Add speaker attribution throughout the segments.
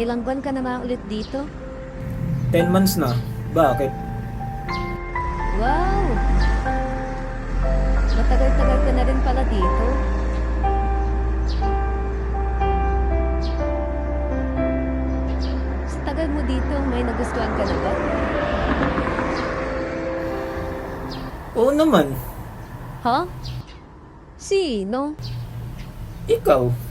Speaker 1: Ilang buwan ka na ulit dito?
Speaker 2: 10 months na. Bakit?
Speaker 1: Wow! Matagal-tagal ka na rin pala dito. Sa tagal mo dito, may nagustuhan ka na ba?
Speaker 2: Oo naman.
Speaker 1: Ha? Sino?
Speaker 2: Ikaw.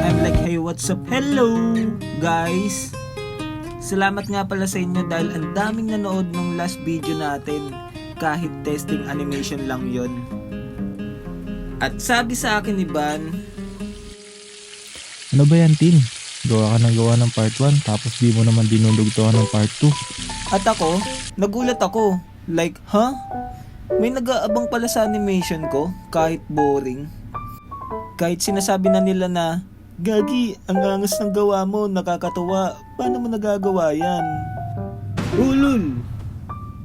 Speaker 2: I'm like, hey, what's up? Hello, guys! Salamat nga pala sa inyo dahil ang daming nanood nung last video natin. Kahit testing animation lang yon. At sabi sa akin ni Van,
Speaker 3: Ano ba yan, Tin? Gawa ka ng gawa ng part 1 tapos di mo naman dinudugtuhan ng part 2.
Speaker 2: at ako, nagulat ako. Like, huh? May nag-aabang pala sa animation ko kahit boring. Kahit sinasabi na nila na, Gagi, ang angas ng gawa mo, nakakatuwa. Paano mo nagagawa yan? Ulul!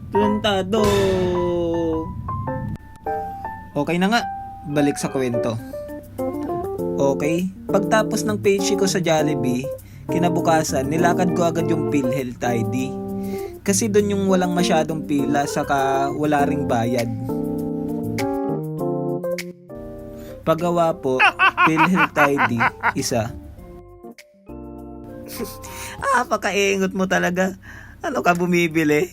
Speaker 2: Plantado! Okay na nga, balik sa kwento. Okay, pagtapos ng page ko sa Jollibee, kinabukasan, nilakad ko agad yung PhilHealth ID. Kasi doon yung walang masyadong pila, saka wala ring bayad. Paggawa po, PhilHealth ID, isa. Pakaingot mo talaga. Ano ka bumibili?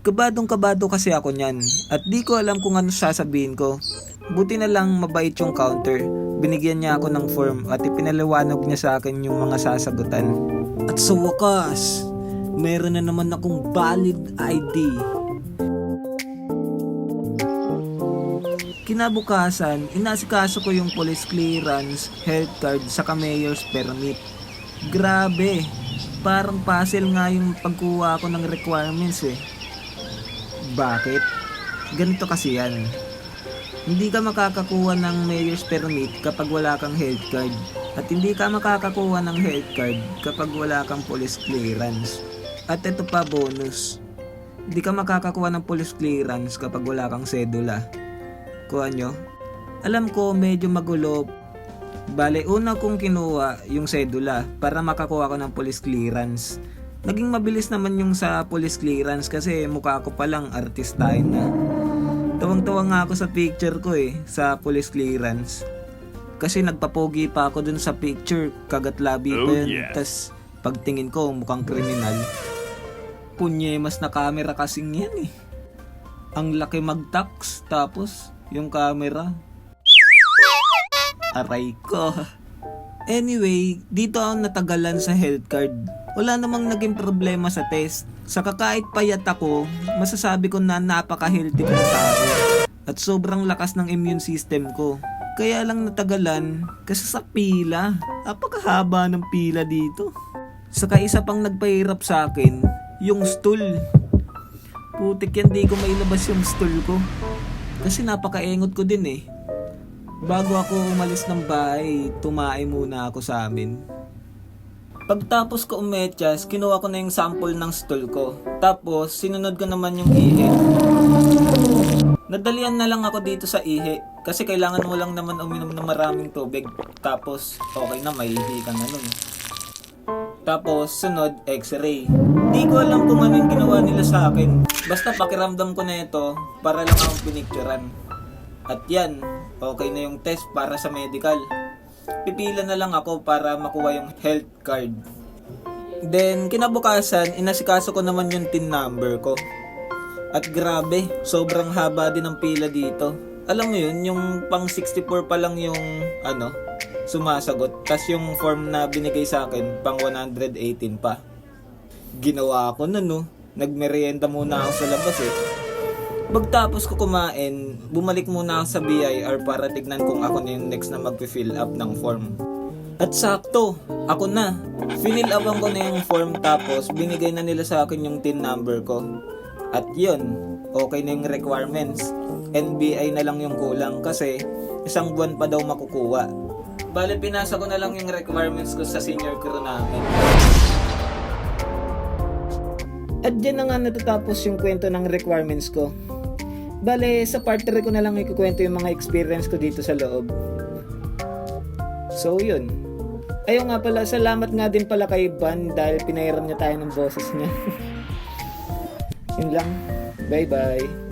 Speaker 2: Kabadong-kabado kasi ako niyan at di ko alam kung ano sasabihin ko. Buti na lang mabait yung counter. Binigyan niya ako ng form at ipinaliwanag niya sa akin yung mga sasagutan. At sa wakas, meron na naman akong valid ID. Kinabukasan, inasikaso ko yung police clearance, health card, saka mayor's permit. Grabe, parang puzzle nga yung pagkuha ko ng requirements eh. Bakit? Ganito kasi yan. Hindi ka makakakuha ng mayor's permit kapag wala kang health card. At hindi ka makakakuha ng health card kapag wala kang police clearance. At ito pa bonus. Hindi ka makakakuha ng police clearance kapag wala kang sedula. Kuha nyo? Alam ko medyo magulo. Bale, una kong kinuha yung sedula para makakuha ko ng police clearance. Naging mabilis naman yung sa police clearance kasi mukha ko palang artistahin na. Tawang-tawa nga ako sa picture ko sa police clearance. Kasi nagpapogi pa ako dun sa picture, kagat labi pa yun. Tas pagtingin ko mukhang kriminal. Punyemas na camera kasing yan eh. Ang laki mag-tax, tapos yung camera. Aray ko. Anyway, dito ako natagalan sa health card. Wala namang naging problema sa test. Saka kahit payat ako, masasabi ko na napaka-healthy kong tao. At sobrang lakas ng immune system ko. Kaya lang natagalan kasi sa pila. Napakahaba ng pila dito. Saka isa pang nagpahirap sa akin, yung stool. Putik yan, di ko mailabas yung stool ko. Kasi napakaengot ko din eh. Bago ako umalis ng bahay, tumae muna ako sa amin. Pagtapos ko umetyas, kinuha ko na yung sample ng stool ko. Tapos, sinunod ko naman yung ihi. Nadalian na lang ako dito sa ihi. Kasi kailangan mo lang naman uminom ng maraming tubig. Tapos, okay na, maihi ka na nun. Tapos, sunod, x-ray. Di ko alam kung ano yung ginawa nila sa akin. Basta pakiramdam ko na ito para lang akong pinicturan. At yan, okay na yung test para sa medical. Pipila na lang ako para makuha yung health card. Then, kinabukasan, inasikaso ko naman yung TIN number ko. At grabe, sobrang haba din ng pila dito. Alam mo yun, yung pang 64 pa lang yung sumasagot. Tas yung form na binigay sa akin, pang 118 pa. Ginawa ko na nagmerienda muna ako sa labas eh. Pagtapos ko kumain, bumalik muna ako sa BIR para tignan kung ako na yung next na mag-fill up ng form. At sakto, ako na. Fill upan ko na yung form tapos binigay na nila sa akin yung TIN number ko. At yun, okay na yung requirements. NBI na lang yung kulang kasi isang buwan pa daw makukuha. Bale, pinasa ko na lang yung requirements ko sa senior crew namin. At dyan na nga natatapos yung kwento ng requirements ko. Bale, sa part 3 ko na lang ikukwento yung mga experience ko dito sa loob. So yun. Ayun nga pala, salamat nga din pala kay Van dahil pinairam niya tayo ng boses niya. Yun lang. Bye bye.